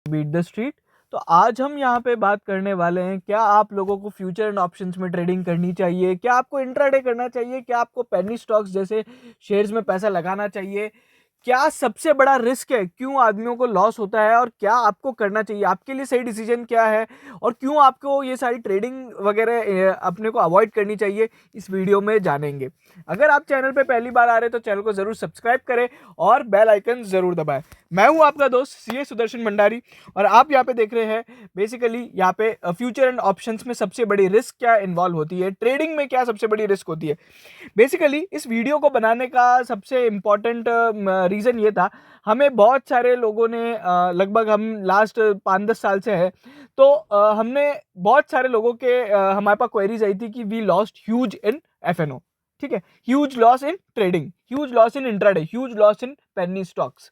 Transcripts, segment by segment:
Beat the street. तो आज हम यहाँ पे बात करने वाले हैं, क्या आप लोगों को फ्यूचर एंड ऑप्शंस में ट्रेडिंग करनी चाहिए, क्या आपको इंट्राडे करना चाहिए, क्या आपको पेनी स्टॉक्स जैसे शेयर्स में पैसा लगाना चाहिए, क्या सबसे बड़ा रिस्क है, क्यों आदमियों को लॉस होता है और क्या आपको करना चाहिए, आपके लिए सही डिसीजन क्या है और क्यों आपको ये सारी ट्रेडिंग वगैरह अपने को अवॉइड करनी चाहिए, इस वीडियो में जानेंगे। अगर आप चैनल पे पहली बार आ रहे हैं तो चैनल को जरूर सब्सक्राइब करें और बेल आइकन जरूर दबाएं। मैं हूं आपका दोस्त सीए सुदर्शन भंडारी और आप यहाँ पे देख रहे हैं बेसिकली यहाँ पे फ्यूचर एंड ऑप्शंस में सबसे बड़ी रिस्क क्या इन्वॉल्व होती है, ट्रेडिंग में क्या सबसे बड़ी रिस्क होती है। बेसिकली इस वीडियो को बनाने का सबसे इम्पॉर्टेंट रीज़न ये था, हमें बहुत सारे लोगों ने लगभग हम लास्ट 5-10 साल से है तो हमने बहुत सारे लोगों के हमारे पास क्वेरीज आई थी कि we lost huge in FNO, ठीक है, huge loss in trading, huge loss in intraday, huge loss in penny stocks.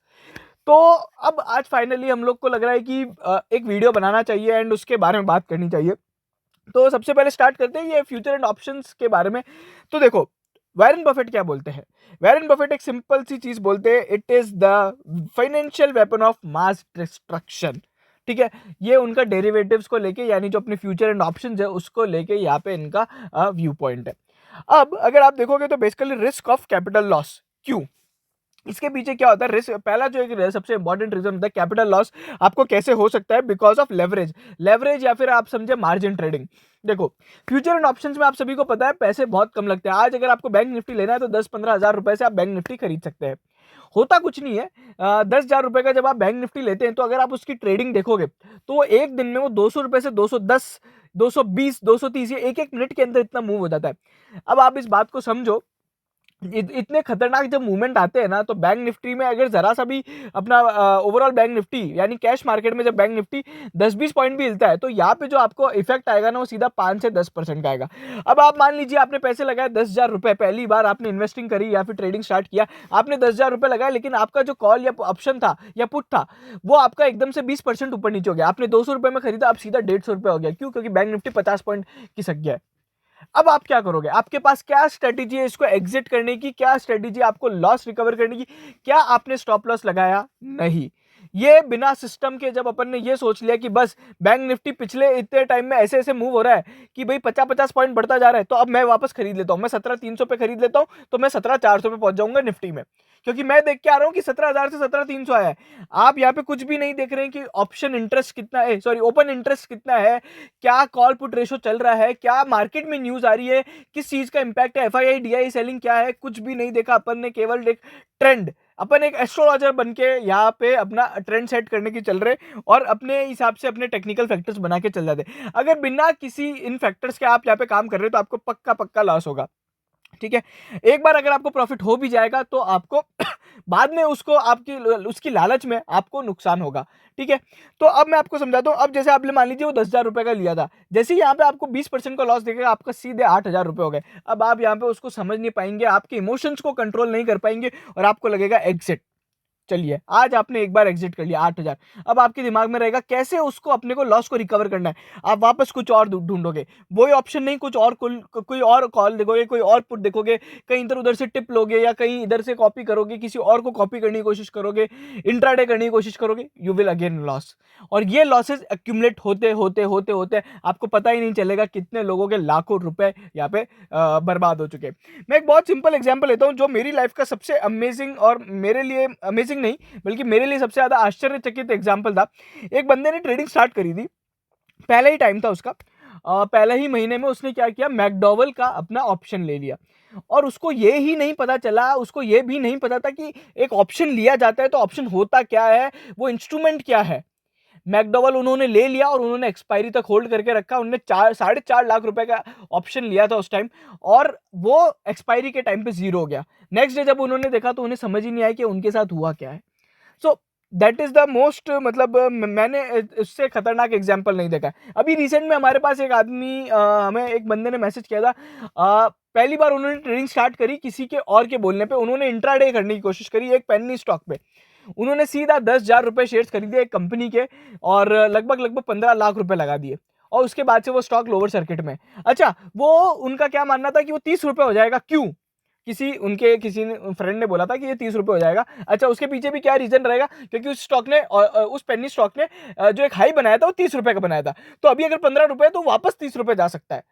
तो अब आज फाइनली हम लोग को लग रहा है कि एक वीडियो बनाना चाहिए एंड उसके बारे में बात करनी चाहिए। तो सबसे पहले स्टार्ट करते हैं ये फ्यूचर एंड ऑप्शंस के बारे में। तो देखो, वॉरेन बफेट क्या बोलते हैं? वॉरेन बफेट एक सिंपल सी चीज बोलते हैं, it is the financial weapon of mass destruction. ठीक है, ये उनका डेरिवेटिव्स को लेके, यानी जो अपने फ्यूचर एंड ऑप्शंस है उसको लेके यहाँ पे इनका व्यू पॉइंट है। अब अगर आप देखोगे तो basically risk of capital loss, क्यों, इसके पीछे क्या होता है रिस्क, पहला जो एक सबसे इंपॉर्टेंट रीजन होता है कैपिटल लॉस आपको कैसे हो सकता है, बिकॉज ऑफ लेवरेज, लेवरेज या फिर आप समझे मार्जिन ट्रेडिंग। देखो, फ्यूचर एंड ऑप्शंस में आप सभी को पता है पैसे बहुत कम लगते हैं। आज अगर आपको बैंक निफ्टी लेना है तो 10-15 हजार रुपए से आप बैंक निफ्टी खरीद सकते हैं। होता कुछ नहीं है, 10,000 रुपए का जब आप बैंक निफ्टी लेते हैं तो अगर आप उसकी ट्रेडिंग देखोगे तो एक दिन में वो 200 रुपए से 210, 220, 230, ये एक एक मिनट के अंदर इतना मूव हो जाता है। अब आप इस बात को समझो, इतने खतरनाक जब मूवमेंट आते हैं ना, तो बैंक निफ्टी में अगर जरा सा भी अपना ओवरऑल बैंक निफ्टी यानी कैश मार्केट में जब बैंक निफ्टी 10-20 पॉइंट भी हिलता है तो यहाँ पे जो आपको इफेक्ट आएगा ना वो सीधा 5 से 10% का आएगा। अब आप मान लीजिए आपने पैसे लगाए 10,000 रुपए, पहली बार आपने इन्वेस्टिंग करी या फिर ट्रेडिंग स्टार्ट किया, आपने 10,000 रुपए लगाए, लेकिन आपका जो कॉल या ऑप्शन था या पुट था वो आपका एकदम से 20% ऊपर नीचे हो गया। आपने 200 रुपए में खरीदा, अब सीधा 150 रुपए हो गया। क्यों? क्योंकि बैंक निफ्टी 50 पॉइंट खिसक गया है। अब आप क्या करोगे? आपके पास क्या स्ट्रेटेजी है इसको एग्जिट करने की, क्या स्ट्रेटेजी आपको लॉस रिकवर करने की? क्या आपने स्टॉप लॉस लगाया? नहीं। ये बिना सिस्टम के जब अपन ने ये सोच लिया कि बस बैंक निफ्टी पिछले इतने टाइम में ऐसे ऐसे मूव हो रहा है कि भाई 50-50 पॉइंट बढ़ता जा रहा है तो अब मैं वापस खरीद लेता हूं, मैं 17,300 पे खरीद लेता हूं तो मैं 17,400 पे पहुंच जाऊंगा निफ्टी में, क्योंकि मैं देख के आ रहा हूं कि 17,000 से 17,300 आया है। आप यहाँ पे कुछ भी नहीं देख रहे हैं कि ऑप्शन इंटरेस्ट कितना है, सॉरी ओपन इंटरेस्ट कितना है, क्या कॉल पुट रेशो चल रहा है, क्या मार्केट में न्यूज आ रही है, किस चीज का इंपैक्ट है, एफआईआई डीआई सेलिंग क्या है, कुछ भी नहीं देखा अपन ने। केवल एक ट्रेंड, अपन एक एस्ट्रोलॉजर बन के यहाँ पे अपना ट्रेंड सेट करने की चल रहे और अपने हिसाब से अपने टेक्निकल फैक्टर्स बना के चल जाते। अगर बिना किसी इन फैक्टर्स के आप यहाँ पे काम कर रहे हो तो आपको पक्का पक्का लॉस होगा। ठीक है, एक बार अगर आपको प्रॉफिट हो भी जाएगा तो आपको बाद में उसको आपकी उसकी लालच में आपको नुकसान होगा। ठीक है, तो अब मैं आपको समझाता हूं। अब जैसे आपने मान लीजिए वो 10,000 रुपए का लिया था, जैसे यहाँ पे आपको 20% का लॉस देखेगा, आपका सीधे 8,000 रुपए हो गए। अब आप यहाँ पे उसको समझ नहीं पाएंगे, आपके इमोशंस को कंट्रोल नहीं कर पाएंगे और आपको लगेगा एग्जिट। चलिए, आज आपने एक बार एग्जिट कर लिया 8,000, अब आपके दिमाग में रहेगा कैसे उसको अपने को लॉस को रिकवर करना है। आप वापस कुछ और ढूंढोगे, वही ऑप्शन नहीं, कुछ और कोई और कॉल देखोगे, कोई और पुट देखोगे, कहीं इधर उधर से टिप लोगे या कहीं इधर से कॉपी करोगे, किसी और को कॉपी करने की कोशिश करोगे, इंट्राडे करने की कोशिश करोगे, यू विल अगेन लॉस। और ये लॉसेस एक्यूमुलेट होते होते होते होते आपको पता ही नहीं चलेगा कितने लोगों के लाखों रुपए यहाँ पे बर्बाद हो चुके हैं। मैं एक बहुत सिंपल एग्जांपल लेता हूँ जो मेरी लाइफ का सबसे अमेजिंग, और मेरे लिए अमेजिंग नहीं बल्कि मेरे लिए सबसे ज्यादा आश्चर्यचकित एग्जांपल था। एक बंदे ने ट्रेडिंग स्टार्ट करी थी, पहले ही टाइम था उसका, पहले ही महीने में उसने क्या किया, मैकडॉवल का अपना ऑप्शन ले लिया। और उसको ये ही नहीं पता चला, उसको ये भी नहीं पता था कि एक ऑप्शन लिया जाता है तो ऑप्शन होता क्या है, वो इंस्ट्रूमेंट क्या है। मैकडॉवल उन्होंने ले लिया और उन्होंने एक्सपायरी तक होल्ड करके रखा। उन्होंने 4-4.5 लाख रुपए का ऑप्शन लिया था उस टाइम, और वो एक्सपायरी के टाइम पे जीरो हो गया। नेक्स्ट डे जब उन्होंने देखा तो उन्हें समझ ही नहीं आया कि उनके साथ हुआ क्या है। So that is the most, मतलब मैंने इससे खतरनाक एग्जाम्पल नहीं देखा। अभी रिसेंट में हमारे पास एक आदमी, हमें एक बंदे ने मैसेज किया था, पहली बार उन्होंने ट्रेडिंग स्टार्ट करी किसी के और के बोलने पे, उन्होंने इंट्राडे करने की कोशिश करी एक पेनी स्टॉक पे। उन्होंने सीधा 10,000 रुपए शेयर्स खरीदे एक कंपनी के और लगभग लगभग 15 लाख रुपए लगा दिए, और उसके बाद से वो स्टॉक लोअर सर्किट में। अच्छा, वो उनका क्या मानना था कि वो 30 रुपए हो जाएगा। क्यों? किसी ने फ्रेंड ने बोला था कि ये 30 रुपये हो जाएगा। अच्छा, उसके पीछे भी क्या रीजन रहेगा, क्योंकि उस स्टॉक ने उस पेनी स्टॉक ने जो एक हाई बनाया था वो 30 रुपये का बनाया था, तो अभी अगर 15 रुपये तो वापस 30 रुपये जा सकता है।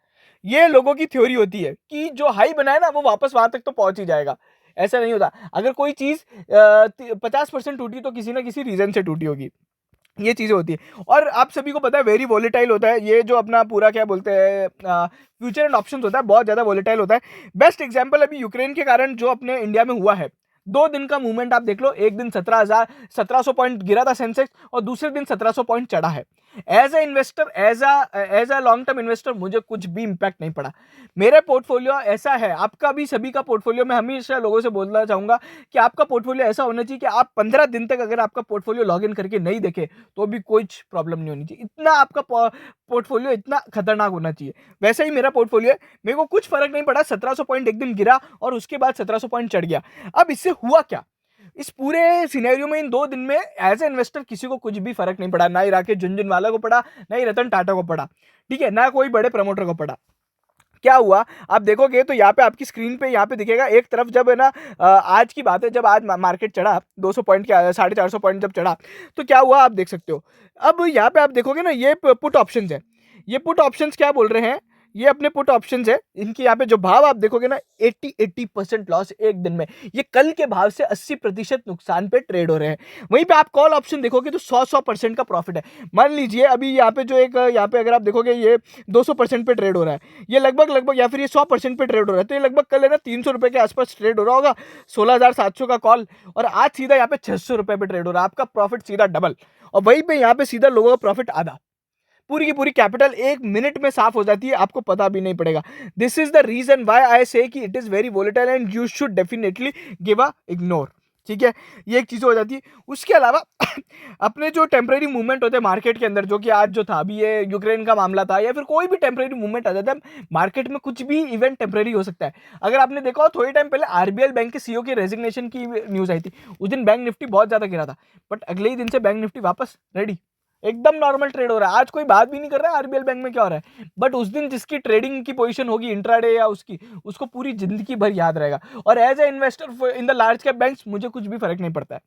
ये लोगों की थ्योरी होती है कि जो हाई बनाए ना वो वापस वहां तक तो पहुंच ही जाएगा। ऐसा नहीं होता। अगर कोई चीज 50% टूटी तो किसी ना किसी रीजन से टूटी होगी। ये चीजें होती है। और आप सभी को पता है वेरी वॉलेटाइल होता है ये जो अपना पूरा क्या बोलते हैं फ्यूचर एंड ऑप्शंस होता है, बहुत ज्यादा वॉलेटाइल होता है। बेस्ट एग्जांपल अभी यूक्रेन के कारण जो अपने इंडिया में हुआ है, 2 दिन का मूवमेंट आप देख लो। एक दिन 1700 पॉइंट गिरा था सेंसेक्स और दूसरे दिन 1700 पॉइंट चढ़ा है। As a investor, as a long term investor मुझे कुछ भी इंपैक्ट नहीं पड़ा। मेरे पोर्टफोलियो ऐसा है, आपका भी सभी का पोर्टफोलियो, मैं हमेशा लोगों से बोलना चाहूंगा कि आपका पोर्टफोलियो ऐसा होना चाहिए कि आप 15 दिन तक अगर आपका पोर्टफोलियो लॉग इन करके नहीं देखे तो भी कुछ प्रॉब्लम नहीं होनी चाहिए। इतना आपका पोर्टफोलियो इतना खतरनाक होना चाहिए। वैसे ही मेरा पोर्टफोलियो है, मेरे को कुछ फर्क नहीं पड़ा। 1700 पॉइंट एक दिन गिरा और उसके बाद 1700 पॉइंट चढ़ गया। अब इससे हुआ क्या, इस पूरे सिनेरियो में इन 2 दिन में एज ए इन्वेस्टर किसी को कुछ भी फर्क नहीं पड़ा। ना ही राकेश झुनझुनवाला को पड़ा, ना ही रतन टाटा को पड़ा, ठीक है, ना कोई बड़े प्रमोटर को पड़ा। क्या हुआ आप देखोगे तो यहाँ पे आपकी स्क्रीन पे यहाँ पे दिखेगा। एक तरफ जब है ना आज की बात है, जब आज मार्केट चढ़ा 200 पॉइंट के 450 पॉइंट जब चढ़ा तो क्या हुआ आप देख सकते हो। अब यहाँ पे आप देखोगे ना, ये पुट ऑप्शंस है। ये पुट ऑप्शंस क्या बोल रहे हैं, ये अपने पुट ऑप्शंस है, इनके यहाँ पे जो भाव आप देखोगे ना 80% लॉस एक दिन में। ये कल के भाव से 80% नुकसान पे ट्रेड हो रहे हैं। वहीं पे आप कॉल ऑप्शन देखोगे तो 100% का प्रॉफिट है। मान लीजिए अभी यहाँ पे जो एक यहाँ पे अगर आप देखोगे ये 200% पे ट्रेड हो रहा है, ये लगभग या फिर ये 100% पे ट्रेड हो रहा है, तो ये लगभग कल है ना 300 रुपए के आसपास ट्रेड हो रहा होगा, 16,700 का कॉल, और आज सीधा यहाँ पे 600 रुपए पे ट्रेड हो रहा है। आपका प्रॉफिट सीधा डबल, और वहीं पे यहाँ पे सीधा लोगों का प्रॉफिट आधा। पूरी की पूरी कैपिटल 1 मिनट में साफ हो जाती है, आपको पता भी नहीं पड़ेगा। This is the reason why I say कि it is very volatile and you should definitely give a ignore. ठीक है, ये एक चीज हो जाती है। उसके अलावा अपने जो टेम्परेरी मूवमेंट होते हैं मार्केट के अंदर, जो कि आज जो था अभी ये यूक्रेन का मामला था, या फिर कोई भी टेम्परेरी मूवमेंट आ जाता है मार्केट में, कुछ भी इवेंट टेम्परेरी हो सकता है। अगर आपने देखा हो थोड़ी टाइम पहले आरबीएल बैंक के सीईओ की रेजिग्नेशन की न्यूज आई थी, उस दिन बैंक निफ्टी बहुत ज्यादा गिरा था, बट अगले ही दिन से बैंक निफ्टी वापस रेडी, एकदम नॉर्मल ट्रेड हो रहा है। आज कोई बात भी नहीं कर रहा है आरबीएल बैंक में क्या हो रहा है, बट उस दिन जिसकी ट्रेडिंग की पोजीशन होगी इंट्राडे या उसकी, उसको पूरी जिंदगी भर याद रहेगा। और as a investor in the large cap banks मुझे कुछ भी फर्क नहीं पड़ता है।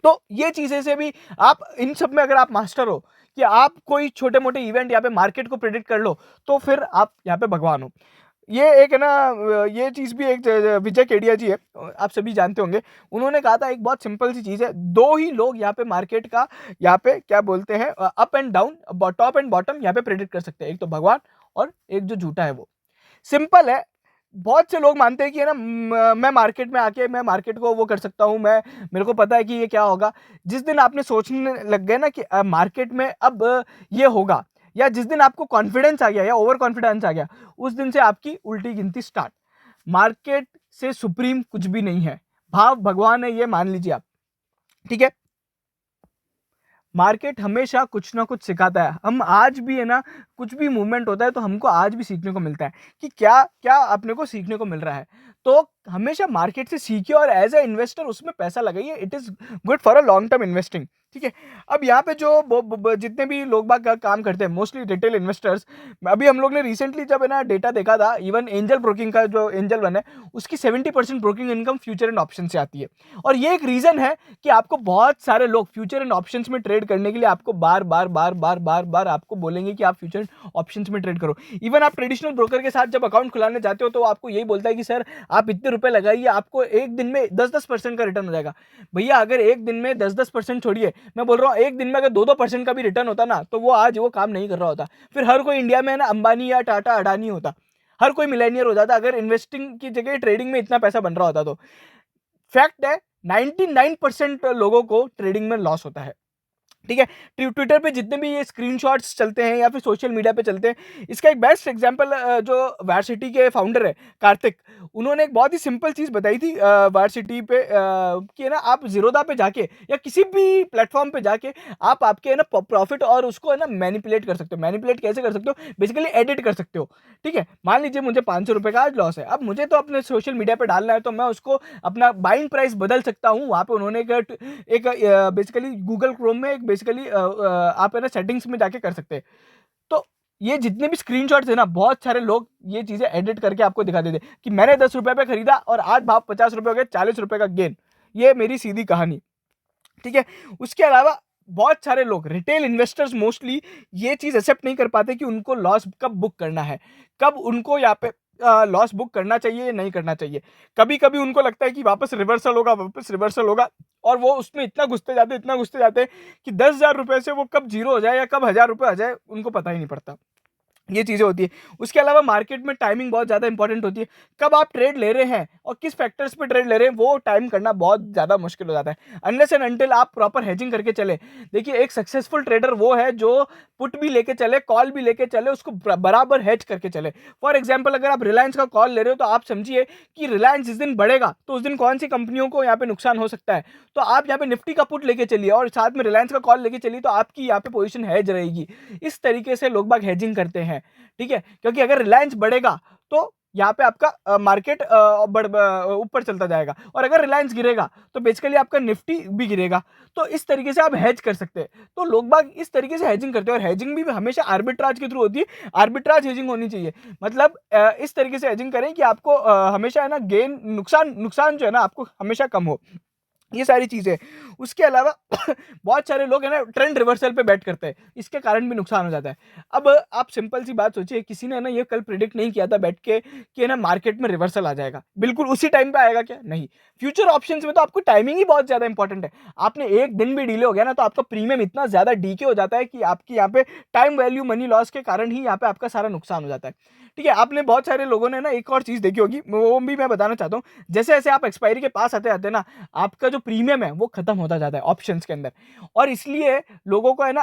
तो ये चीजें से भी आप इन सब में अगर आप मास्टर हो कि आप कोई छोटे मोटे इवेंट यहाँ पे मार्केट को प्रेडिक्ट कर लो, तो फिर आप यहाँ पे भगवान हो। ये एक है ना, ये चीज भी एक विजय केडिया जी है, आप सभी जानते होंगे। उन्होंने कहा था एक बहुत सिंपल सी चीज है, दो ही लोग यहाँ पे मार्केट का यहाँ पे क्या बोलते हैं up and down, top and bottom यहाँ पे प्रेडिक्ट कर सकते हैं, एक तो भगवान और एक जो झूठा है वो। सिंपल है। बहुत से लोग मानते हैं कि है ना मैं मार्केट में आके मैं मार्केट को वो कर सकता हूँ, मैं मेरे को पता है कि ये क्या होगा। जिस दिन आपने सोचने लग गए ना कि मार्केट में अब ये होगा, या जिस दिन आपको कॉन्फिडेंस आ गया या ओवर कॉन्फिडेंस आ गया, उस दिन से आपकी उल्टी गिनती स्टार्ट। मार्केट से सुप्रीम कुछ भी नहीं है, भाव भगवान है, ये मान लीजिए आप। ठीक है, मार्केट हमेशा कुछ ना कुछ सिखाता है। हम आज भी है ना, कुछ भी मूवमेंट होता है तो हमको आज भी सीखने को मिलता है कि क्या क्या अपने को सीखने को मिल रहा है। तो हमेशा मार्केट से सीखिए और एज ए इन्वेस्टर उसमें पैसा लगाइए। It is good for a long term investing. ठीक है, अब यहाँ पे जो जितने भी लोग बाग का काम करते हैं, मोस्टली रिटेल इन्वेस्टर्स, अभी हम लोग ने रिसेंटली जब है ना डेटा देखा था, इवन एंजल ब्रोकिंग का जो एंजल वन है उसकी 70% broking income future and option से आती है। और ये एक रीजन है कि आपको बहुत सारे लोग फ्यूचर एंड ऑप्शंस में ट्रेड करने के लिए आपको बार बार बार बार बार बार आपको बोलेंगे कि आप फ्यूचर एंड ऑप्शंस में ट्रेड करो। इवन आप ट्रेडिशनल ब्रोकर के साथ जब अकाउंट खुलाने जाते हो तो आपको यही बोलता है कि सर आप इतने रुपए लगाइए, आपको एक दिन में 10-10% का रिटर्न हो जाएगा। भैया अगर एक दिन में 10-10% छोड़िए, मैं बोल रहा हूँ एक दिन में अगर 2-2% का भी रिटर्न होता ना, तो वो आज वो काम नहीं कर रहा होता। फिर हर कोई इंडिया में ना अंबानी या टाटा अडानी होता, हर कोई मिलेनियर हो जाता अगर इन्वेस्टिंग की जगह ट्रेडिंग में इतना पैसा बन रहा होता। तो फैक्ट है 99% लोगों को ट्रेडिंग में लॉस होता है। ठीक है, ट्विटर पे जितने भी ये स्क्रीनशॉट्स चलते हैं या फिर सोशल मीडिया पे चलते हैं, इसका एक बेस्ट एग्जांपल जो वारसिटी के फाउंडर है कार्तिक, उन्होंने एक बहुत ही सिंपल चीज बताई थी वारसिटी पे कि है ना आप जीरोधा पे जाके या किसी भी प्लेटफॉर्म पे जाके आप आपके है ना प्रॉफिट और उसको है ना मैनिपुलेट कर सकते हो। मैनिपुलेट कैसे कर सकते हो, बेसिकली एडिट कर सकते हो। ठीक है, मान लीजिए मुझे 500 रुपए का आज लॉस है, अब मुझे तो अपने सोशल मीडिया पे डालना है, तो मैं उसको अपना बाइंग प्राइस बदल सकता हूँ। वहां पे उन्होंने एक बेसिकली गूगल क्रोम में एक बेसिकली आप है ना सेटिंग्स में जाके कर सकते हैं। तो ये जितने भी स्क्रीनशॉट्स है ना, बहुत सारे लोग ये चीजें एडिट करके आपको दिखा देते कि मैंने 10 रुपए पे खरीदा और आज भाव 50 रुपए हो गए, 40 रुपए का गेन। ये मेरी सीधी कहानी, ठीक है। उसके अलावा बहुत सारे लोग रिटेल इन्वेस्टर्स मोस्टली ये चीज एक्सेप्ट नहीं कर पाते कि उनको लॉस कब बुक करना है, कब उनको यहाँ पे लॉस बुक करना चाहिए या नहीं करना चाहिए। कभी कभी उनको लगता है कि वापस रिवर्सल होगा, वापस रिवर्सल होगा, और वो उसमें इतना घुसते जाते, इतना घुसते जाते हैं कि 10,000 रुपए से वो कब जीरो हो जाए या कब 1,000 रुपए आ जाए उनको पता ही नहीं पड़ता। ये चीजें होती है। उसके अलावा मार्केट में टाइमिंग बहुत ज्यादा इंपॉर्टेंट होती है। कब आप ट्रेड ले रहे हैं और किस फैक्टर्स पे ट्रेड ले रहे हैं वो टाइम करना बहुत ज्यादा मुश्किल हो जाता है, अनलेस एंड अनटिल आप प्रॉपर हेजिंग करके चले। देखिए, एक सक्सेसफुल ट्रेडर वो है जो पुट भी लेके चले, कॉल भी लेके चले, उसको बराबर हेज करके चले। फॉर एग्जाम्पल, अगर आप रिलायंस का कॉल ले रहे हो तो आप समझिए कि रिलायंस जिस दिन बढ़ेगा तो उस दिन कौन सी कंपनियों को यहाँ पे नुकसान हो सकता है, तो आप यहाँ पे निफ्टी का पुट लेके चलिए और साथ में रिलायंस का कॉल लेके चलिए, तो आपकी यहाँ पे पोजीशन हेज रहेगी। इस तरीके से लोग बाग हेजिंग करते हैं, ठीक है। क्योंकि अगर रिलायंस बढ़ेगा तो यहाँ पे आपका मार्केट ऊपर चलता जाएगा, और अगर रिलायंस गिरेगा तो बेसिकली आपका निफ्टी भी गिरेगा। तो इस तरीके से आप हेज कर सकते हैं। तो लोग बाग इस तरीके से हेजिंग करते हैं, और हेजिंग भी हमेशा आर्बिट्राज के थ्रू होती है। आर्बिट्राज हेजिंग होनी चाहिए, मतलब इस तरीके से हेजिंग करें कि आपको हमेशा है ना गेन, नुकसान नुकसान जो है ना आपको हमेशा कम हो। ये सारी चीजें। उसके अलावा बहुत सारे लोग है ना ट्रेंड रिवर्सल पे बैट करते हैं, इसके कारण भी नुकसान हो जाता है। अब आप सिंपल सी बात सोचिए, किसी ने ना ये कल प्रिडिक्ट नहीं किया था बैठ के कि ना मार्केट में रिवर्सल आ जाएगा, बिल्कुल उसी टाइम पे आएगा क्या? नहीं। फ्यूचर ऑप्शंस में तो आपको टाइमिंग ही बहुत ज्यादा इंपॉर्टेंट है। आपने एक दिन भी डिले हो गया ना तो आपका प्रीमियम इतना ज्यादा डीके हो जाता है कि आपकी यहाँ पे टाइम वैल्यू मनी लॉस के कारण ही यहाँ पे आपका सारा नुकसान हो जाता है, ठीक है। आपने बहुत सारे लोगों ने ना एक और चीज देखी होगी, वो भी मैं बताना चाहता हूँ। जैसे जैसे आप एक्सपायरी के पास आते आते ना, आपका जो प्रीमियम है वो खत्म होता जाता है ऑप्शंस के अंदर, और इसलिए लोगों को है ना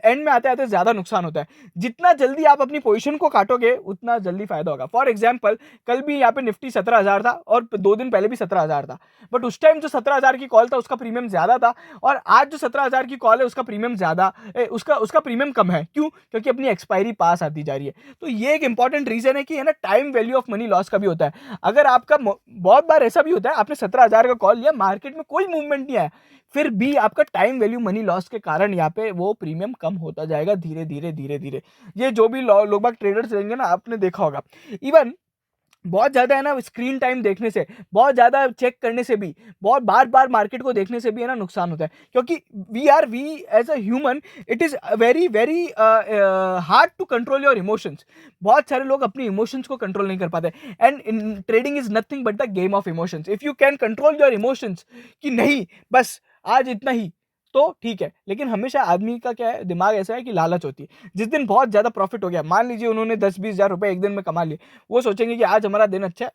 एंड में आते आते ज्यादा नुकसान होता है। जितना जल्दी आप अपनी पोजीशन को काटोगे उतना जल्दी फायदा होगा। फॉर एग्जांपल, कल भी यहाँ पे निफ्टी 17,000 था और 2 दिन पहले भी 17,000 था, बट उस टाइम जो 17,000 की कॉल था उसका प्रीमियम ज्यादा था, और आज जो 17,000 की कॉल है उसका प्रीमियम ज्यादा, उसका उसका प्रीमियम कम है। क्यों? क्योंकि अपनी एक्सपायरी पास आती जा रही है। तो ये एक इंपॉर्टेंट रीजन है कि है ना time value of money loss का भी होता है। अगर आपका बहुत बार ऐसा भी होता है, आपने 17,000 का कॉल लिया, मार्केट में कोई मूवमेंट नहीं आया, फिर भी आपका टाइम वैल्यू मनी लॉस के कारण यहाँ पे वो प्रीमियम कम होता जाएगा धीरे धीरे धीरे धीरे। ये जो भी लोग बाग ट्रेडर्स रहेंगे ना, आपने देखा होगा। इवन बहुत ज्यादा है ना स्क्रीन टाइम देखने से, बहुत ज्यादा चेक करने से भी, बहुत बार बार मार्केट को देखने से भी है ना नुकसान होता है। क्योंकि we as a human, it is very very hard to control your emotions. बहुत सारे लोग अपनी इमोशंस को कंट्रोल नहीं कर पाते, and in trading is nothing but the game of emotions. If you can control your emotions कि नहीं बस आज इतना ही, तो ठीक है। लेकिन हमेशा आदमी का क्या है, दिमाग ऐसा है कि लालच होती है। जिस दिन बहुत ज्यादा प्रॉफिट हो गया, मान लीजिए उन्होंने 10-20 हजार रुपए एक दिन में कमा लिए, वो सोचेंगे कि आज हमारा दिन अच्छा है,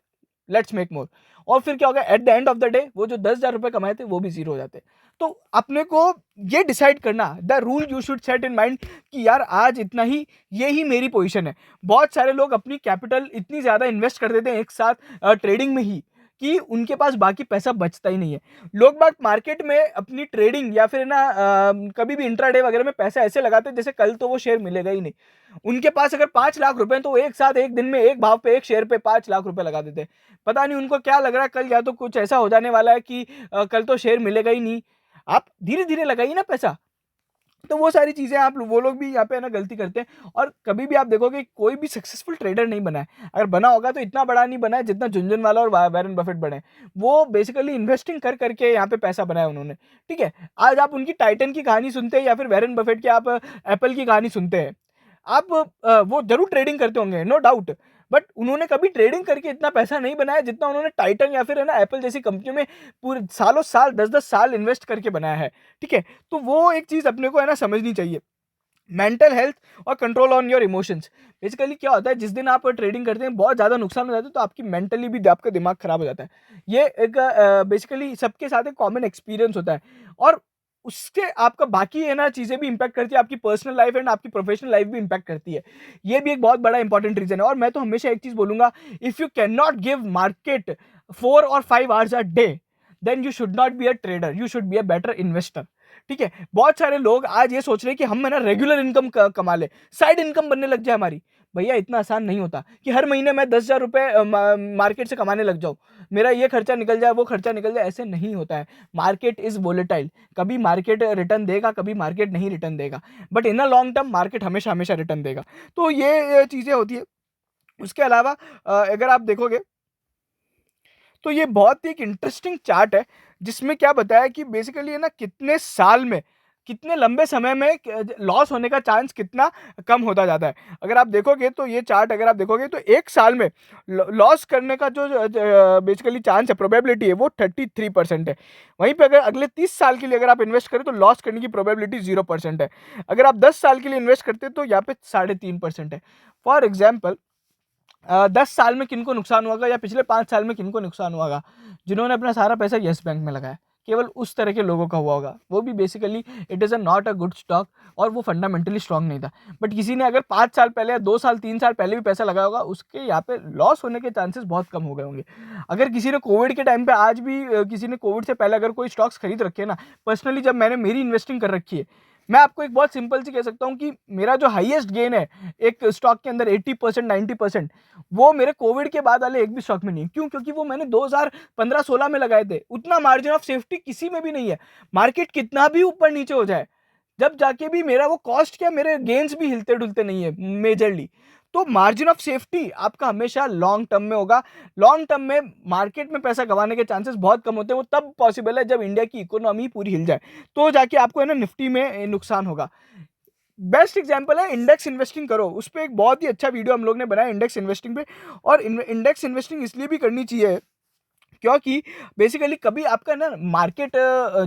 लेट्स मेक मोर। और फिर क्या होगा, at the end of the day वो जो 10,000 रुपए कमाए थे वो भी जीरो हो जाते। तो अपने को ये डिसाइड करना, the rule you should set in mind कि यार आज इतना ही, ये ही मेरी पोजीशन है। बहुत सारे लोग अपनी कैपिटल इतनी ज्यादा इन्वेस्ट कर देते हैं एक साथ ट्रेडिंग में ही कि उनके पास बाकी पैसा बचता ही नहीं है। लोग बाग मार्केट में अपनी ट्रेडिंग या फिर ना कभी भी इंट्राडे वगैरह में पैसा ऐसे लगाते हैं जैसे कल तो वो शेयर मिलेगा ही नहीं। उनके पास अगर 5 लाख रुपए हैं तो एक साथ एक दिन में एक भाव पे एक शेयर पे 5 लाख रुपए लगा देते हैं। पता नहीं उनको क्या लग रहा है, कल या तो कुछ ऐसा हो जाने वाला है कि कल तो शेयर मिलेगा ही नहीं। आप धीरे धीरे लगाइए ना पैसा। तो वो सारी चीजें वो लोग भी यहाँ पे है ना गलती करते हैं। और कभी भी आप देखोगे कोई भी सक्सेसफुल ट्रेडर नहीं बना है, अगर बना होगा तो इतना बड़ा नहीं बना है जितना झुनझुनवाला और वॉरेन बफेट बने। वो बेसिकली इन्वेस्टिंग कर करके यहाँ पे पैसा बनाया उन्होंने, ठीक है। आज आप उनकी टाइटन की कहानी सुनते हैं या फिर वॉरेन बफेट की आप एप्पल की कहानी सुनते हैं, आप वो जरूर ट्रेडिंग करते होंगे, नो डाउट, बट उन्होंने कभी ट्रेडिंग करके इतना पैसा नहीं बनाया जितना उन्होंने टाइटन या फिर है ना एप्पल जैसी कंपनियों में पूरे सालों साल 10-10 साल इन्वेस्ट करके बनाया है, ठीक है। तो वो एक चीज अपने को है ना समझनी चाहिए, मेंटल हेल्थ और control on your emotions. Basically क्या होता है, जिस दिन आप ट्रेडिंग करते हैं बहुत ज्यादा नुकसान हो जाता है तो आपकी मेंटली भी आपका दिमाग खराब हो जाता है। ये एक बेसिकली सबके साथ एक कॉमन एक्सपीरियंस होता है, और उसके आपका बाकी है ना चीजें भी इंपैक्ट करती है, आपकी पर्सनल लाइफ एंड आपकी प्रोफेशनल लाइफ भी इंपैक्ट करती है। ये भी एक बहुत बड़ा इंपॉर्टेंट रीजन है। और मैं तो हमेशा एक चीज बोलूंगा, if you can not give market 4 और 5 hours a day, then you should not be a trader, you should be a better investor. ठीक है, बहुत सारे लोग आज ये सोच रहे हैं कि हम है ना रेगुलर इनकम कमा ले, साइड इनकम बनने लग जाए हमारी। भैया इतना आसान नहीं होता कि हर महीने मैं 10,000 रुपए मार्केट से कमाने लग जाऊं, मेरा ये खर्चा निकल जाए वो खर्चा निकल जाए, ऐसे नहीं होता है। मार्केट इज वोलेटाइल, कभी मार्केट रिटर्न देगा, कभी मार्केट नहीं रिटर्न देगा, but in a long term market हमेशा हमेशा रिटर्न देगा। तो ये चीजें होती है। उसके अलावा अगर आप देखोगे तो ये बहुत ही एक इंटरेस्टिंग चार्ट है, जिसमें क्या बताया कि बेसिकली है ना कितने साल में, कितने लंबे समय में लॉस होने का चांस कितना कम होता जाता है। अगर आप देखोगे तो ये चार्ट अगर आप देखोगे तो एक साल में लॉस करने का जो बेसिकली चांस है, प्रोबेबिलिटी है, वो 33% है। वहीं पे अगर अगले 30 साल के लिए अगर आप इन्वेस्ट करें तो लॉस करने की प्रोबेबिलिटी 0% है। अगर आप 10 साल के लिए इन्वेस्ट करते हैं तो यहाँ पे 3.5% है। फॉर एग्जाम्पल 10 साल में किनको नुकसान हुआ या पिछले 5 साल में किनको नुकसान हुआ, जिन्होंने अपना सारा पैसा येस बैंक में लगाया, केवल उस तरह के लोगों का हुआ होगा। वो भी basically it is a not a good stock और वो फंडामेंटली स्ट्रांग नहीं था। बट किसी ने अगर 5 साल पहले या 2 साल 3 साल पहले भी पैसा लगाया होगा, उसके यहाँ पे लॉस होने के चांसेस बहुत कम हो गए होंगे। अगर किसी ने कोविड के टाइम पे, आज भी किसी ने कोविड से पहले अगर कोई स्टॉक्स खरीद रखे ना, पर्सनली जब मैंने मेरी इन्वेस्टिंग कर रखी है, मैं आपको एक बहुत सिंपल सी कह सकता हूँ कि मेरा जो हाईएस्ट गेन है एक स्टॉक के अंदर 80% 90%, वो मेरे कोविड के बाद वाले एक भी स्टॉक में नहीं है। क्यों? क्योंकि वो मैंने 2015-16 में लगाए थे। उतना मार्जिन ऑफ सेफ्टी किसी में भी नहीं है। मार्केट कितना भी ऊपर नीचे हो जाए, जब जाके भी मेरा वो कॉस्ट क्या, मेरे गेन्स भी हिलते डुलते नहीं है मेजरली। तो मार्जिन ऑफ सेफ्टी आपका हमेशा लॉन्ग टर्म में होगा। लॉन्ग टर्म में मार्केट में पैसा गंवाने के चांसेस बहुत कम होते हैं। वो तब पॉसिबल है जब इंडिया की इकोनॉमी पूरी हिल जाए, तो जाके आपको है ना निफ्टी में नुकसान होगा। बेस्ट एग्जांपल है इंडेक्स इन्वेस्टिंग करो, उस पर एक बहुत ही अच्छा वीडियो हम लोग ने बनाया इंडेक्स इन्वेस्टिंग पे। और इंडेक्स इन्वेस्टिंग इसलिए भी करनी चाहिए क्योंकि बेसिकली कभी आपका ना मार्केट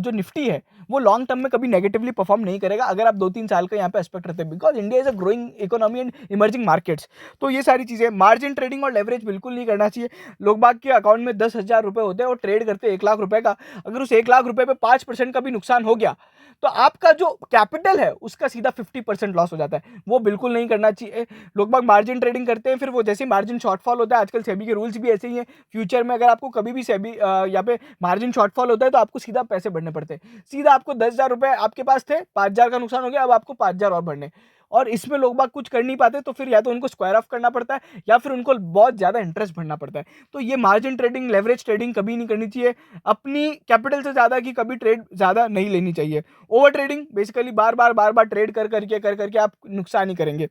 जो निफ्टी है वो लॉन्ग टर्म में कभी नेगेटिवली परफॉर्म नहीं करेगा अगर आप 2-3 साल का यहाँ पे एस्पेक्ट रखते हैं, because India is a growing economy and emerging markets. तो ये सारी चीजें, मार्जिन ट्रेडिंग और लेवरेज बिल्कुल नहीं करना चाहिए। लोग बाग के अकाउंट में 10,000 रुपए होते हैं और ट्रेड करते हैं 1 लाख रुपए का। अगर उस 1 लाख रुपए पे 5% का भी नुकसान हो गया तो आपका जो कैपिटल है उसका सीधा 50% लॉस हो जाता है। वो बिल्कुल नहीं करना चाहिए। लोग बाग मार्जिन ट्रेडिंग करते हैं, फिर वो जैसे मार्जिन शॉर्टफॉल होता है, आजकल सेबी के रूल्स भी ऐसे ही हैं, फ्यूचर में अगर आपको कभी भी सेबी यहाँ पे मार्जिन शॉर्टफॉल होता है तो आपको सीधा पैसे भरने पड़ते हैं। सीधा आपको 10,000 रुपए आपके पास थे, 5,000 का नुकसान हो गया, अब आपको 5,000 और भरने। और इसमें लोग बाग कुछ कर नहीं पाते, तो फिर या तो उनको स्क्वायर ऑफ करना पड़ता है या फिर उनको बहुत ज्यादा इंटरेस्ट भरना पड़ता है। तो ये मार्जिन ट्रेडिंग, लेवरेज ट्रेडिंग कभी नहीं करनी चाहिए। अपनी कैपिटल से ज्यादा की कभी ट्रेड ज्यादा नहीं लेनी चाहिए। ओवर ट्रेडिंग बेसिकली बार बार ट्रेड कर करके आप नुकसान ही करेंगे।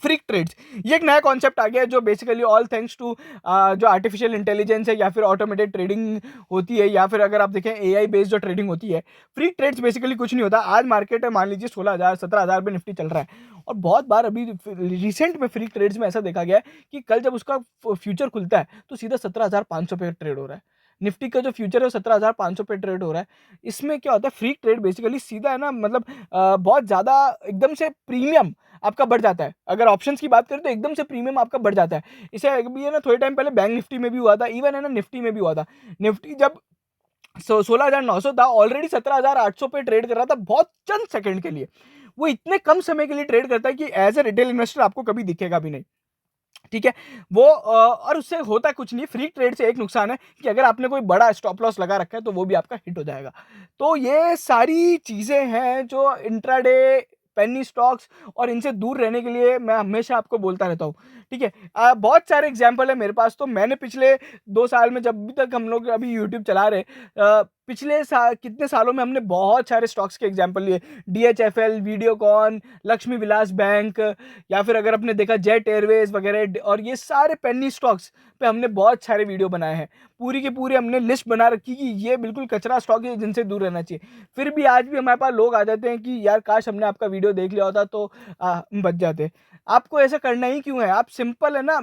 फ्रीक ट्रेड्स, ये एक नया कॉन्सेप्ट आ गया है जो बेसिकली ऑल थैंक्स टू जो आर्टिफिशियल इंटेलिजेंस है या फिर ऑटोमेटेड ट्रेडिंग होती है, या फिर अगर आप देखें एआई बेस्ड जो ट्रेडिंग होती है। फ्रीक ट्रेड्स बेसिकली कुछ नहीं होता। आज मार्केट है मान लीजिए 16,000 17,000 पे निफ्टी चल रहा है, और बहुत बार अभी रिसेंट में फ्रीक ट्रेड्स में ऐसा देखा गया है कि कल जब उसका फ्यूचर खुलता है तो सीधा 17,500 पे ट्रेड हो रहा है। निफ्टी का जो फ्यूचर है वो 17,500 पे ट्रेड हो रहा है। इसमें क्या होता है, फ्रीक ट्रेड बेसिकली सीधा है ना, मतलब बहुत ज्यादा एकदम से प्रीमियम आपका बढ़ जाता है। अगर ऑप्शंस की बात करें तो एकदम से प्रीमियम आपका बढ़ जाता है। इसे अभी है ना थोड़े टाइम पहले बैंक निफ्टी में भी हुआ था, इवन है ना निफ्टी में भी हुआ था। निफ्टी जब 16,900 था, ऑलरेडी 17,800 पे ट्रेड कर रहा था बहुत चंद सेकंड के लिए। वो इतने कम समय के लिए ट्रेड करता है कि एज ए रिटेल इन्वेस्टर आपको कभी दिखेगा भी नहीं। ठीक है, वो और उससे होता कुछ नहीं। फ्री ट्रेड से एक नुकसान है कि अगर आपने कोई बड़ा स्टॉप लॉस लगा रखा है तो वो भी आपका हिट हो जाएगा। तो ये सारी चीजें हैं जो इंट्राडे, पेनी स्टॉक्स और इनसे दूर रहने के लिए मैं हमेशा आपको बोलता रहता हूँ। ठीक है, बहुत सारे एग्जाम्पल है मेरे पास। तो मैंने पिछले 2 साल में, जब भी तक हम लोग अभी यूट्यूब चला रहे, पिछले कितने सालों में हमने बहुत सारे स्टॉक्स के एग्जाम्पल लिए। DHFL, वीडियोकॉन, लक्ष्मी विलास बैंक, या फिर अगर आपने देखा जेट एयरवेज वगैरह, और ये सारे पेनी स्टॉक्स पे हमने बहुत सारे वीडियो बनाए हैं। पूरी की पूरी हमने लिस्ट बना रखी कि ये बिल्कुल कचरा स्टॉक है जिनसे दूर रहना चाहिए। फिर भी आज भी हमारे पास लोग आ जाते हैं कि यार काश हमने आपका वीडियो देख लिया होता तो बच जाते। आपको ऐसा करना ही क्यों है? आप सिंपल है ना,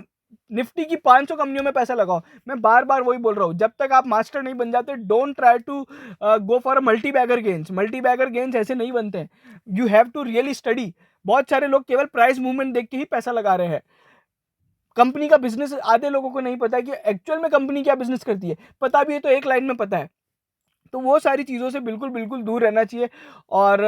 निफ्टी की 500 कंपनियों में पैसा लगाओ। मैं बार बार वही बोल रहा हूं, जब तक आप मास्टर नहीं बन जाते, don't try to go for multi bagger gains. Multi bagger gains ऐसे नहीं बनते हैं। You have to really study. बहुत सारे लोग केवल प्राइस मूवमेंट देख के ही पैसा लगा रहे हैं। कंपनी का बिजनेस आधे लोगों को नहीं पता है कि एक्चुअल में कंपनी क्या बिजनेस करती है। पता भी है तो एक लाइन में पता है। तो वो सारी चीज़ों से बिल्कुल बिल्कुल दूर रहना चाहिए। और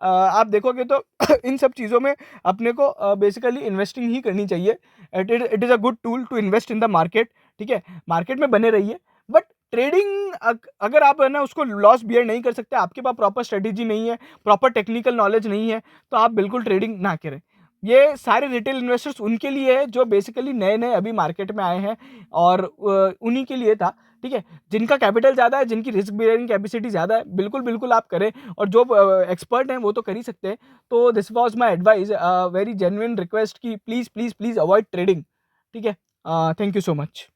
आप देखोगे तो इन सब चीज़ों में अपने को बेसिकली इन्वेस्टिंग ही करनी चाहिए। It is a good tool to invest in the market. ठीक है, मार्केट में बने रहिए, बट ट्रेडिंग अगर आप है ना उसको लॉस बियर नहीं कर सकते, आपके पास प्रॉपर स्ट्रेटेजी नहीं है, प्रॉपर टेक्निकल नॉलेज नहीं है, तो आप बिल्कुल ट्रेडिंग ना करें। ये सारे रिटेल इन्वेस्टर्स उनके लिए है जो बेसिकली नए नए अभी मार्केट में आए हैं, और उन्हीं के लिए था, ठीक है। जिनका कैपिटल ज़्यादा है, जिनकी रिस्क बियरिंग कैपेसिटी ज़्यादा है, बिल्कुल बिल्कुल आप करें, और जो एक्सपर्ट हैं वो तो कर ही सकते हैं। तो this was my advice, very genuine request कि please please please avoid trading, ठीक है। Thank you so much.